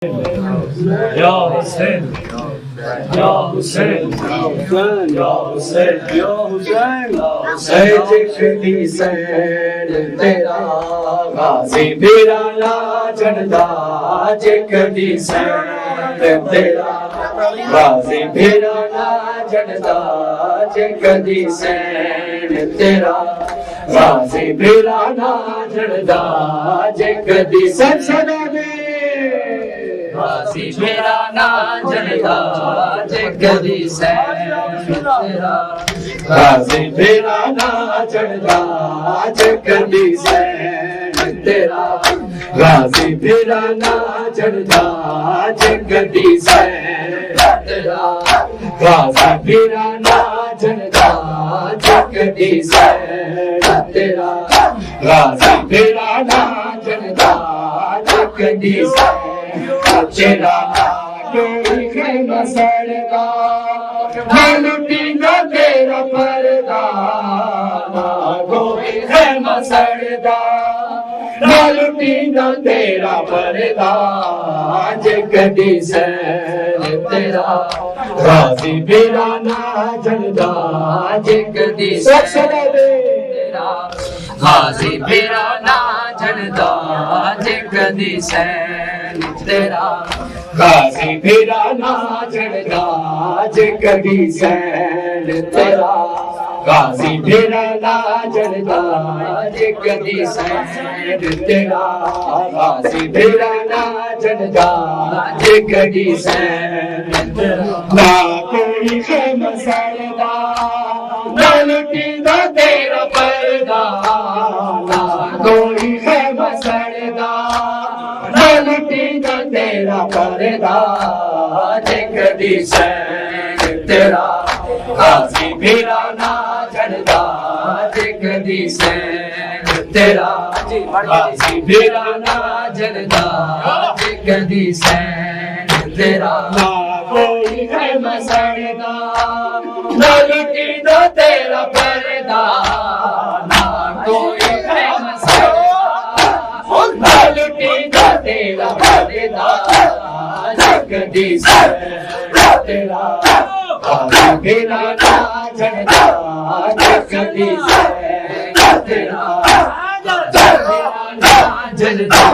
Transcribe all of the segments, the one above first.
یا حسین یا حسین یا حسین یا حسین حسین حسین تیرا غازی میرا لا جندا جکدی سین تیرا غازی میرا لا جندا جکدی سین تیرا غازی میرا لا جندا جکدی سین سنا دے غازی میرا نا جندا جگدی سین تیرا غازی میرا نا جندا جگدی سین تیرا غازی میرا نا جندا جگدی سین تیرا غازی میرا نا جندا جگدی سین تیرا غازی میرا نا جندا جگدی سین تیرا کوئی خیمہ سڑدا نہ لٹیندا تیرا پردہ کوئی خیمہ سڑدا نہ لٹیندا تیرا پردہ جگدی سین تیرا غازی میرا نا جندا جگدی سین تیرا غازی میرا نا جندا جگدی سین تیرا غازی میرا نا جندا جگدی سین تیرا غازی میرا نا جندا جگدی سین تیرا غازی میرا نا جندا جگدی سین تیرا نہ کوئی خیمہ سڑدا نہ لٹیندا تیرا پردہ نہ کوئی خیمہ سڑدا نہ لٹیندا تیرا پردہ جگدی سین تیرا غازی میرا نا جندا جگدی سین تیرا غازی میرا نا جندا جگدی سین تیرا نہ کوئی خیمہ سڑدا نہ لٹیندا تیرا پردہ نہ کوئی خیمہ سڑدا نہ لٹیندا تیرا پردہ جگدی سین تیرا غازی میرا نا جندا جگدی سین تیرا جندا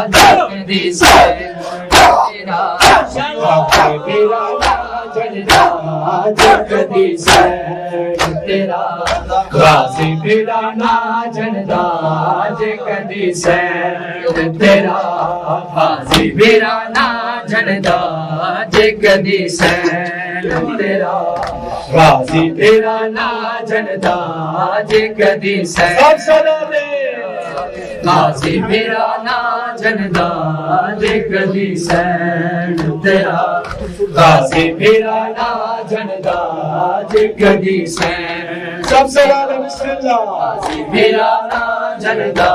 جگدی سین تیرا غازی میرا نا جندا جگدی سین تیرا غازی میرا نا جندا جگدی سین تیرا غازی میرا نا جندا جگدی سین تیرا غازی میرا نا جندا جگدی سین غازی میرا نا جندا جگدی سین تیرا غازی میرا نا جندا جگدی سین سب سے زیادہ بسم اللہ غازی میرا نا جندا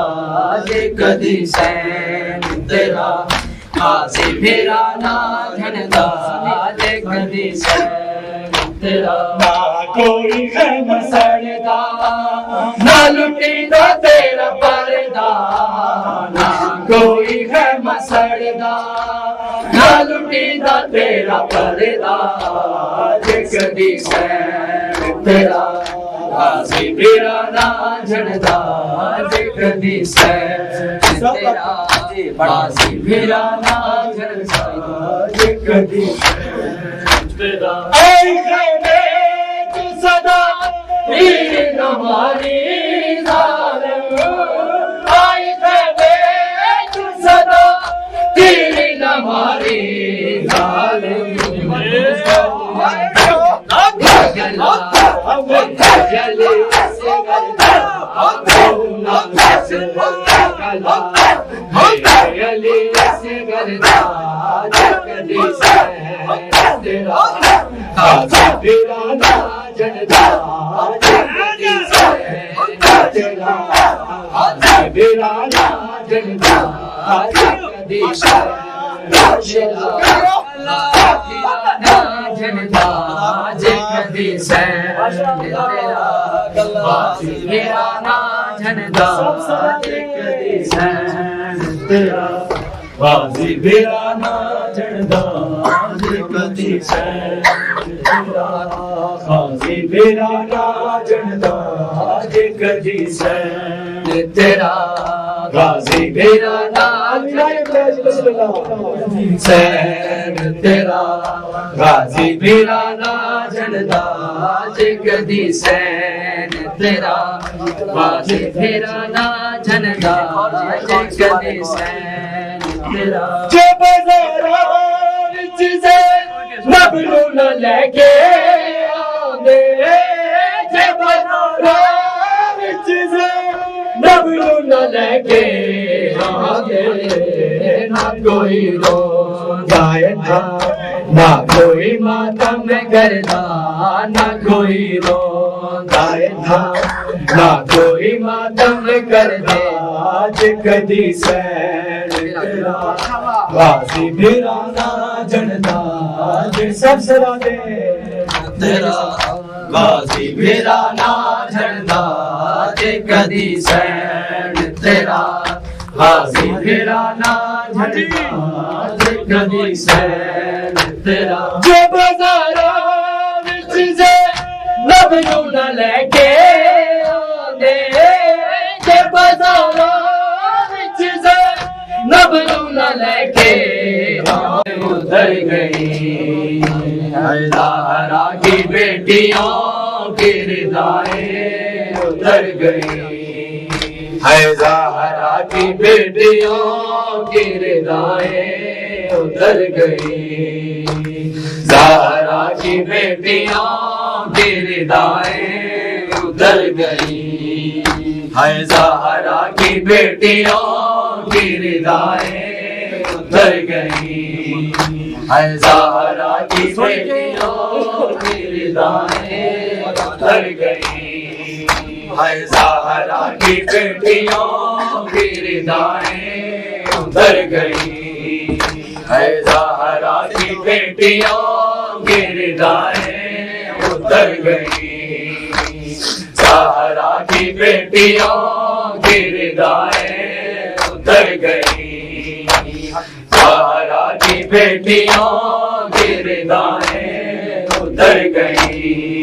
جگدی سین تیرا غازی میرا نا جندا جگدی سین تیرا نہ کوئی خیمہ سڑدا نہ لٹیندا تیرا پردہ نہ کوئی خیمہ سڑدا نہ لٹیندا تیرا پردہ جگدی سین تیرا غازی میرا نا جندا جگدی سین تیرا غازی میرا نا جندا جگدی سین تیرا اے خیمے تو صدا دین ہماری ظالم اے خیمے تو صدا دین ہماری ظالم غازی میرا نا جندا جگدی سین تیرا غازی میرا نا جندا جگدی سین جندا جگدی سین تیرا غازی میرا نا جندا جگدی سین تیرا غازی بیرانا جڑدا جے کدی سین تیرا غازی بیرانا جڑدا جے کدی سین تیرا غازی بیرانا سین تیرا غازی بیرانا جڑدا جے کدی سین تیرا غازی بیرانا جڑدا جے کدی سین تیرا جے بازاراں وچ سے نبلو نہ لے کے آندے جے بازاراں وچ سے نبلو نہ لے کے آندے نہ کوئی روندا تھا نہ کوئی ماتم کردا نہ کوئی روندا تھا نہ کوئی ماتم کردا جے کدی سین تیرا غازی بیرانا جڑدا جے سب سرا دے تیرا غازی بیرانا جڑدا جے کدی سین تیرا غازی بیرانا جڑدا جے کدی سین تیرا جے بازاراں وچ سے نبلو نہ لے کے آندے جے بازاراں وچ سے نبلو نہ لے کے ادھر گئی زہرا کی بیٹیوں کی ردائیں ادھر گئی ہے زہرا کی بیٹیوں کی ردائیں ادھر گئی زہرا کی بیٹیوں کی ردائیں ادھر گئی ہے زہرا کی بیٹیوں کی ردائیں ادھر گئی ہے زہرا کی بیٹیوں کی ردائیں ادھر گئی ہے زہرا کی بیٹیوں کی ردائیں ادھر گئی ہے زہرا کی بیٹیوں کی ردائیں ادھر گئی زہرا کی بیٹیوں کی ردائیں ادھر گئی زہرا کی بیٹیوں کی ردائیں ادھر گئی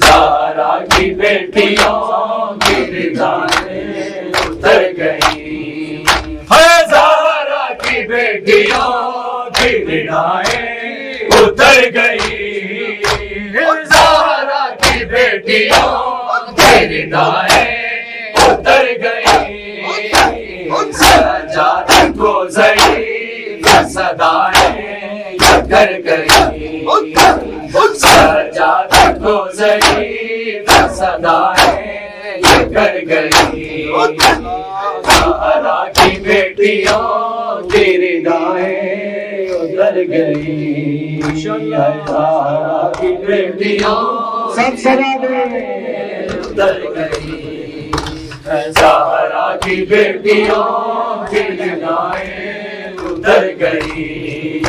زہرا کی بیٹیوں کی ردائیں ادھر گئی ہے زہرا کی بیٹیوں کی ردائیں ادھر گئی زہرا کی بیٹیوں کی ردائیں ادھر گئی سجاد کو ضعیف صدائیں کر گئی سجاد کو ضعیف صدائیں کر گئی زہرا کی بیٹیوں کی ردائیں ادھر گئی زہرا کی بیٹیوں سب سنا دے ادھر گئی زہرا کی بیٹیوں کی ردائیں ادھر گئی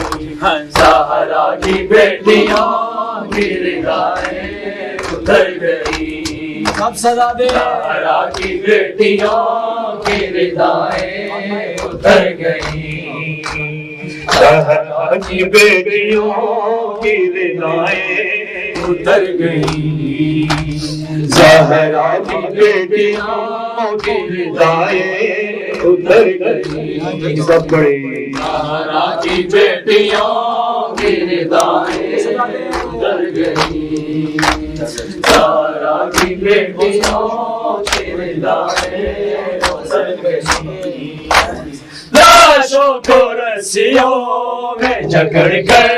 زہرا کی بیٹیوں کی ردائیں ادھر گئی سب سزا دے زہرا کی بیٹیوں کی ردائیں ادھر گئی زہرا کی بیٹیوں کی ردائیں ادھر گئی زہرا کی بیٹیوں کی ردائیں ادھر گئی سب بڑے زہرا کی بیٹیوں کی ردائیں ادھر گئی زہرا کی بیٹیوں کی ردائیں ادھر گئی لاشوں کو رسیوں میں جکڑ کر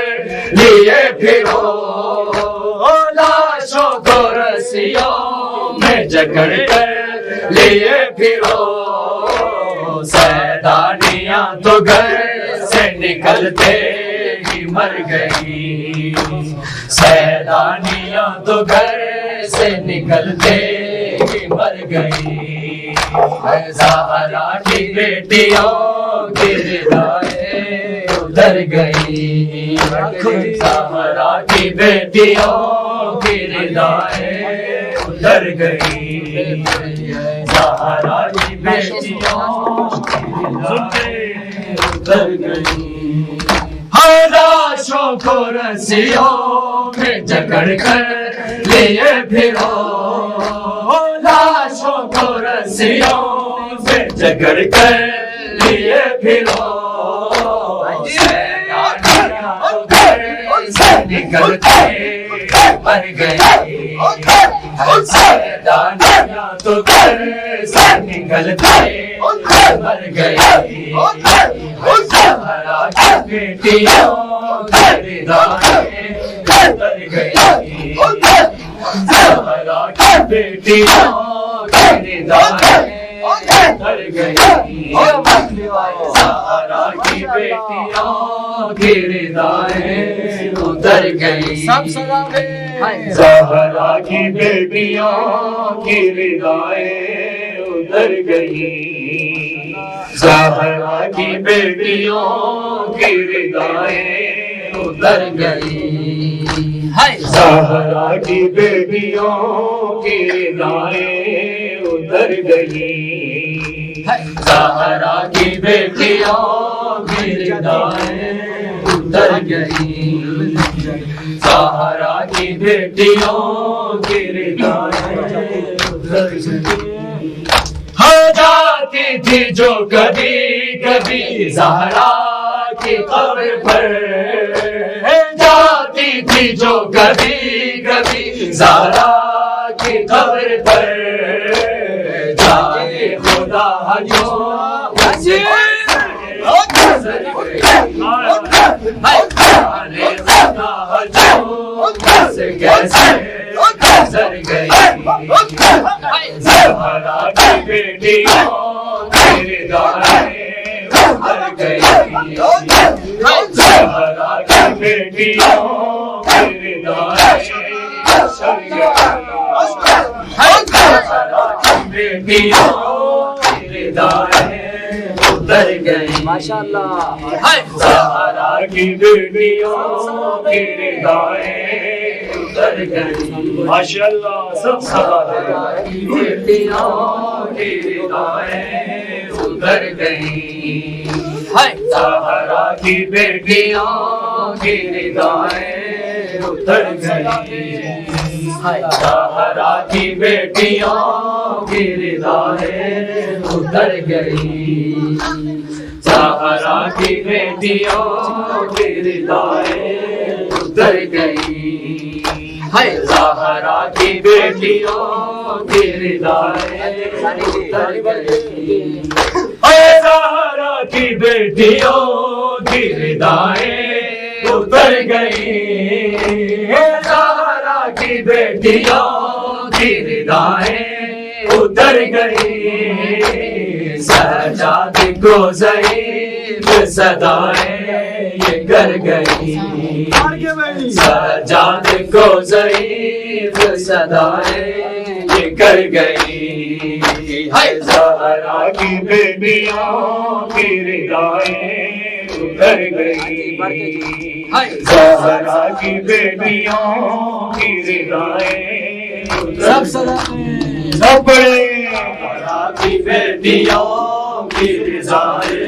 لیے پھرو لاشوں کو رسیوں میں جکڑ کر لیے پھرو سیدانیاں تو گھر سے نکلتے ہی مر گئی سیدانیاں تو گھر سے نکلتے ہی مر گئی زہرا کی بیٹیوں کی ردائیں ادھر گئی زہرا کی بیٹیوں کی ردائیں ادھر گئی زہرا کی بیٹیوں کی ردائیں اتر گئی. لاشوں کو رسیوں میں جکڑ کر لیے پھرو, لاشوں کو رسیوں میں جکڑ کر لیے پھرو, نکل کے مر گئی, سیدانیاں تو گھر سے نکل کے مر گئی. زہرا کی بیٹیوں کی ردائیں اتر گئی, زہرا کی بیٹیوں کی ردائیں اتر گئی, زہرا کی بیٹیوں کی ردائیں اتر گئی. زہرا کی بیٹیوں کی ردائیں اتر گئی, زہرا کی بیٹیوں کی ردائیں اتر گئی. زہرا کی بیٹیوں کی ردائیں اتر گئی, زہرا کی بیٹیوں کی ردائیں اتر گئی, زہرا کی بیٹیوں کی ردائیں اتر گئی. جاتی تھی جو کبھی کبھی زہرا کی قبر پر, جاتی تھی جو کبھی کبھی زہرا کی قبر پر, جانے خدا جو گزر گئی. زہرا کی بیٹیوں کی ردائیں اتر گئی, زہرا کی بیٹیوں کی ردائیں اتر گئی, زہرا کی بیٹیوں کی ردائیں اتر گئی. ماشاءاللہ. زہرا کی بیٹیوں کی ردائیں اتر گئی. ماشاءاللہ. سب زہرا کی بیٹیوں کی ردائیں اتر گئی, زہرا کی بیٹیوں کی ردائیں اتر گئی, زہرا کی بیٹیوں کی ردائیں اتر گئی, زہرا کی بیٹیوں کی ردائیں اتر گئی, زہرا کی بیٹیوں کی ردائیں اتر گئی. زہرا کی بیٹیوں کی ردائیں اتر گئی, زہرا کی بیٹیوں کی ردائیں اتر گئی. سجاد کو ضعیف صدائیں یہ کر گئی, سجاد کو ضعیف صدائیں یہ کر گئی. زہرا کی بیٹیوں کی ردائیں اتر گئی, زہرا کی بیٹیوں کی ردائیں سب بڑے. زہرا کی بیٹیوں کی ردائیں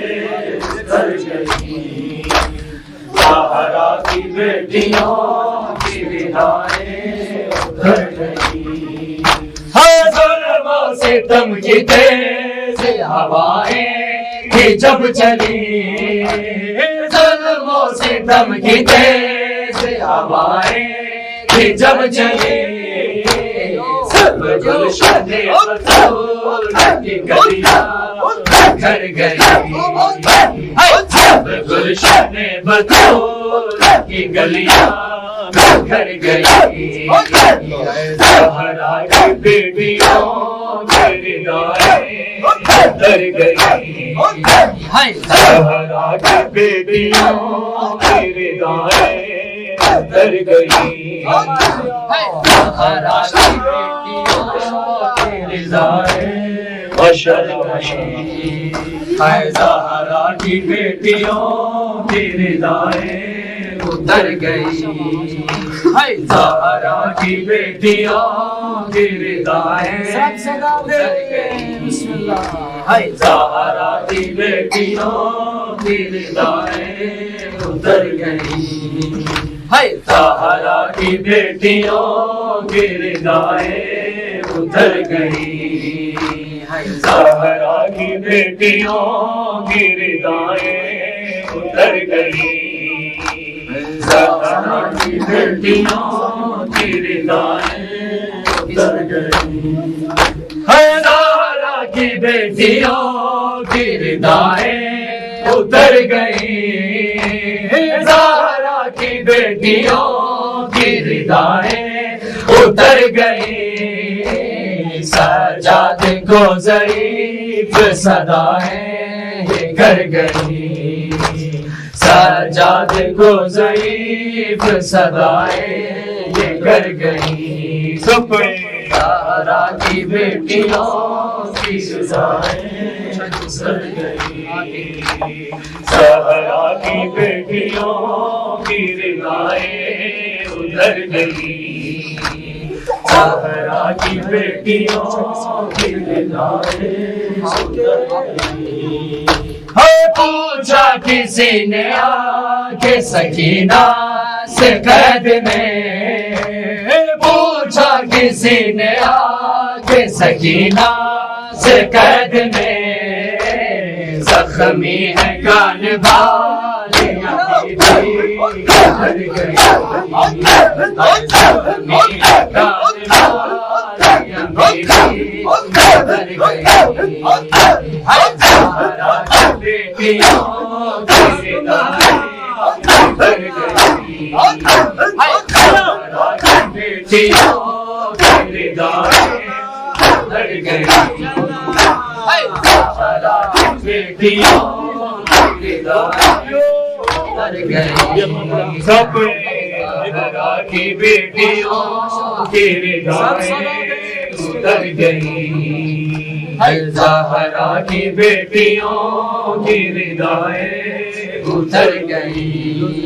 اتر گئی, زہرا کی بیٹیوں کی ردائیں اتر گئی. ظلم و ستم کی تیز ہوائیں کی جب چلی, ظلم و ستم کی تیز ہوائیں کی جب چلی, سب گلشن بطول کی گلیاں گھر گئی, سب گلشن بطول کی گلیاں گھر گئی. زہرا کی بیٹیوں کی ردائیں اتر گئی, زہرا کی بیٹیوں کی ردائیں اتر گئی, زہرا کی بیٹیوں کی ردائیں ماشاءاللہ. زہرا کی بیٹیوں کی ردائیں اتر گئی زہرا کی بیٹیوں کی ردائیں اتر گئی زہرا کی بیٹیوں کی ردائیں اتر گئی زہرا کی بیٹیوں کی ردائیں اتر گئی زہرا کی بیٹیوں کی ردائیں اتر گئی زہرا کی بیٹیوں کی ردائیں اتر گئی زہرا کی بیٹیوں کی ردائیں اتر گئی زہرا کی بیٹیوں کی ردائیں اتر گئی سجاد کو ضعیف صدائیں یہ کر گئی سجاد کو ضعیف صدائیں یہ کر گئی زہرا کی بیٹیوں کی ردائیں اتر گئی زہرا کی بیٹیوں کی ردائیں اتر گئی زہرا کی بیٹیوں کی ردائیں اتر گئی پوچھا کسی نے آ کے سکینہ سے قید میں پوچھا کسی نے آ کے سکینہ سے قید میں زخمی ہے کان بالیاں میری اتر گئی زخمی ہے کان بالیاں میری اتر گئی زہرا کی بیٹیوں کی ردائیں اتر گئی زہرا کی بیٹیوں کی ردائیں اتر گئی زہرا کی بیٹیوں کی ردائیں اتر گئی زہرا کی بیٹیوں کی ردائیں اتر گئی زہرا کی بیٹیوں کی ردائیں اتر گئی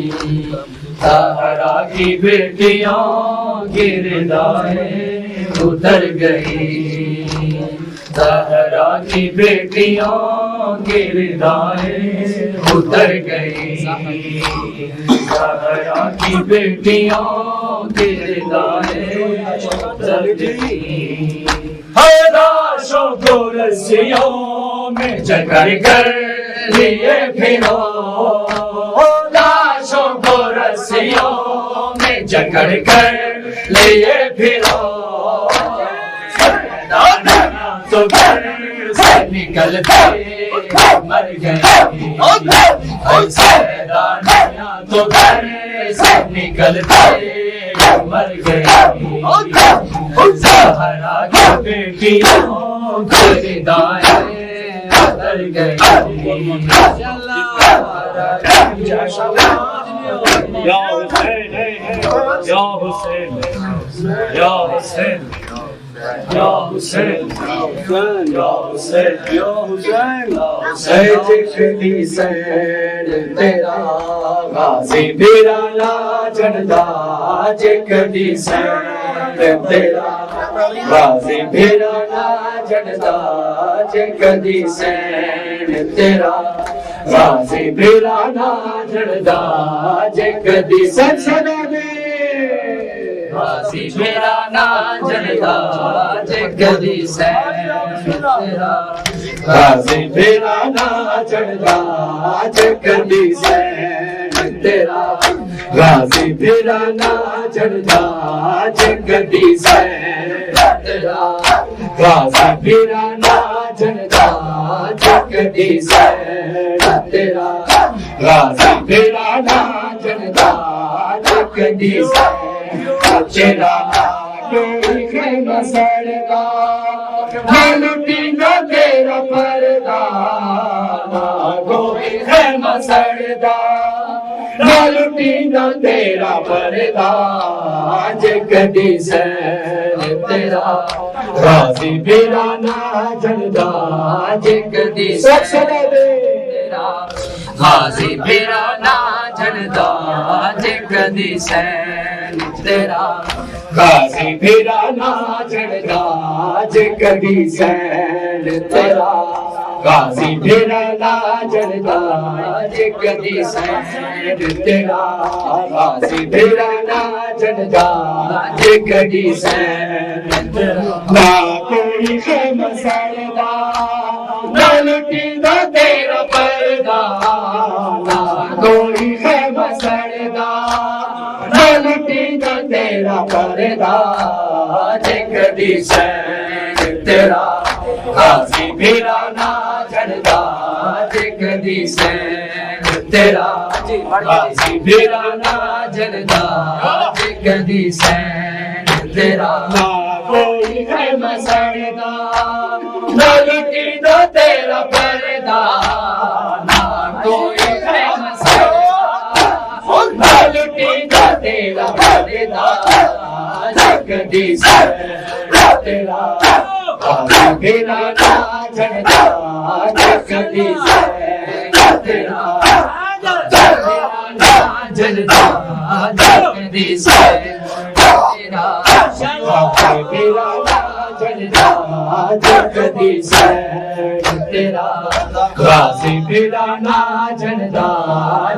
زہرا کی بیٹیوں کی ردائیں اتر گئی زہرا کی بیٹیوں کی ردائیں اتر گئی زہرا کی بیٹیوں کی ردائیں اتر گئی لاشوں کو رسیوں میں جکڑ کر لیے پھرو لاشوں کو رسیوں میں جکڑ کر لیے پھرو تو گھر سے نکلتے مر گئے تو گھر سے نکلتے مر گئے زہرا کی بیٹیوں کی ردائیں اتر گئی یا حسین یا حسین یا حسین یا حسین یا حسین یا حسین جکڑی سین تیرا غازی میرا لاجڑدا جکڑی سین تیرا غازی میرا لاجڑدا جکڑی سین تیرا غازی میرا لاجڑدا جکڑی سین غازی میرا لاجڑدا جکڑی سین تیرا غازی میرا لاجڑدا جکڑی سین تیرا غازی میرا لاجڑدا جکڑی سین تیرا غازی میرا لاجڑدا جکڑی سین تیرا غازی میرا لاجڑدا جکڑی سین تیرا خیمہ سڑدا لٹی نہ تیرا پردہ کوئی خیمہ سڑدا لٹی نہ تیرا پردہ جکڑی سین تیرا غازی میرا لاجڑدا جکڑی سین تیرا غازی میرا جھڑدا جے کدی سین تیرا غازی پھرا نہ جھڑدا جے کدی سین تیرا غازی پھرا نہ جھڑدا جے کدی سین تیرا غازی پھرا نہ جھڑدا جے کدی سین تیرا نہ کوئی خیمہ سڑدا نہ لٹیدا تیرا پردہ نہ کوئی خیمہ سڑدا نہ لٹیدا تیرا پردہ جے کدی سین تیرا غازی پھرا نہ جھڑدا جے کدی سین تیرا غازی پھرا نہ جھڑدا جے کدی سین تیرا نہ کوئی خیمہ سڑدا نہ لٹیدا تیرا پردہ نہ کوئی خیمہ سڑدا نہ لٹیدا تیرا پردہ جے کدی سین تیرا غازی پھرا نہ جھڑدا جے کدی سین تیرا جھڑدا جے کدی سین تیرا غازی پھرا نہ جھڑدا جے کدی سین تیرا غازی پھرا نہ جھڑدا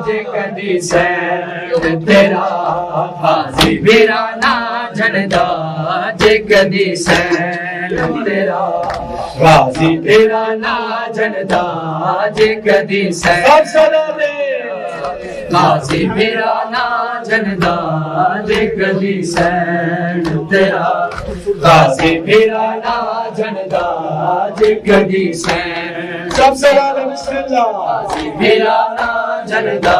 جے کدی سین تیرا غازی پھرا نہ جھڑدا جے کدی سین تیرا غازی پھرا نہ جھڑدا جے کدی سین غازی پھرا نہ جھڑدا جے کدی سین تیرا غازی پھرا نہ جھڑدا جے کدی سین سب سے بسم اللہ غازی پھرا نہ جھڑدا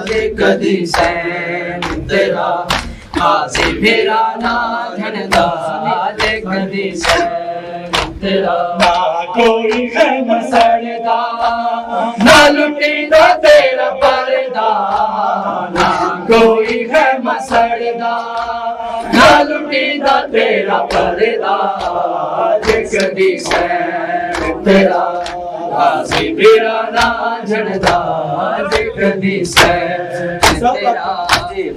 جے کدی سین تیرا غازی پھرا نہ جھڑدا جے کدی سین تیرا نہ کوئی خیمہ سڑدا نہ لٹیدا تیرا پردہ نہ کوئی خیمہ سڑدا نہ لٹیدا تیرا پردہ جے کدی سین تیرا غازی پھرا نہ جھڑدا جے کدی سین تیرا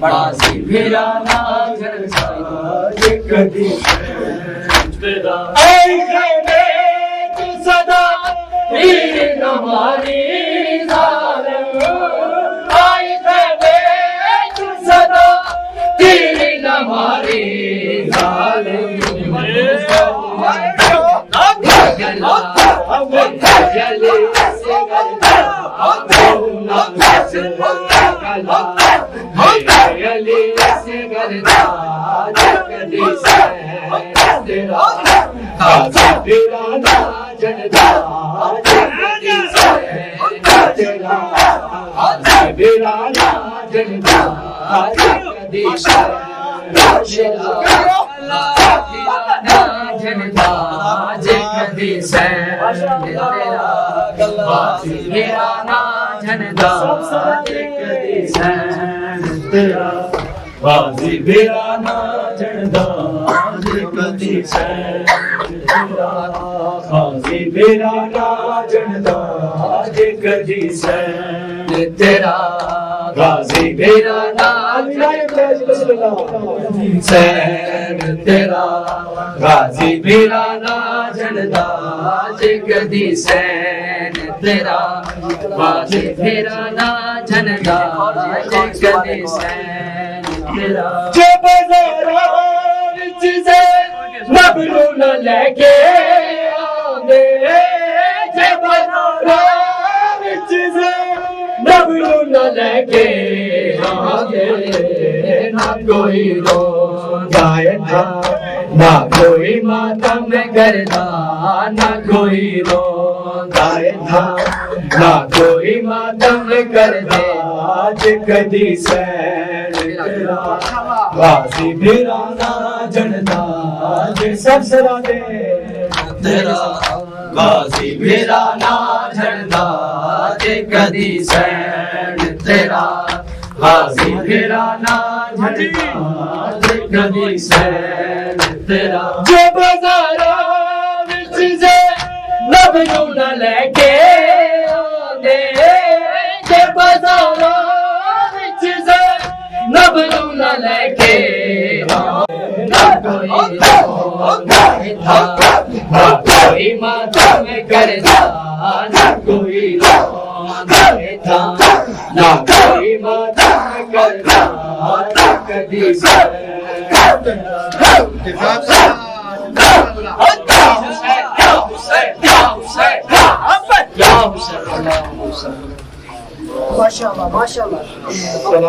غازی پھرا نہ جھڑدا جے کدی سین تیرا اے خیمے تو صدا تیر ہماری ظالم آئے خیمے تو صدا تیر ہماری ظالم غازی پھرا نہ جھڑدا جے کدی سین تیرا غازی پھرا نہ جھڑدا جے کدی سین جھڑدا جے کدی سین تیرا غازی پھرا نہ جھڑدا جے کدی سین تیرا غازی پھرا نہ جھڑدا جے کدی سین تیرا غازی پھرا نہ جھڑدا جے کدی سین تیرا غازی پھرا نہ سین تیرا غازی پھرا نہ جھڑدا جے کدی سین تیرا غازی پھرا نہ جھڑدا جے کدی سین تیرا جے بازاراں وچ سے نبلو نہ لے کے آندے جے بازاراں وچ سے نبلو نہ لے کے آندے نہ کوئی روندا تھا نہ کوئی ماتم کردا نہ کوئی روندا تھا نہ کوئی ماتم کردا جے کدی سین تیرا غازی پھرا نہ جھڑدا جے سب سرا دے تیرا غازی پھرا نہ جھڑدا جے کدی سین تیرا غازی پھرا نہ جھڑدا جے کدی سین تیرا جے بازاراں وچ سے نبلو نہ لے کے آندے جے بازاراں نہ لگے نہ کوئی لوگ تھا نہ کوئی ماتم کرتا نہ کوئی لوگ تھا نہ کوئی ماتم کرتا نہ کبھی ماشاء اللہ ماشاء اللہ.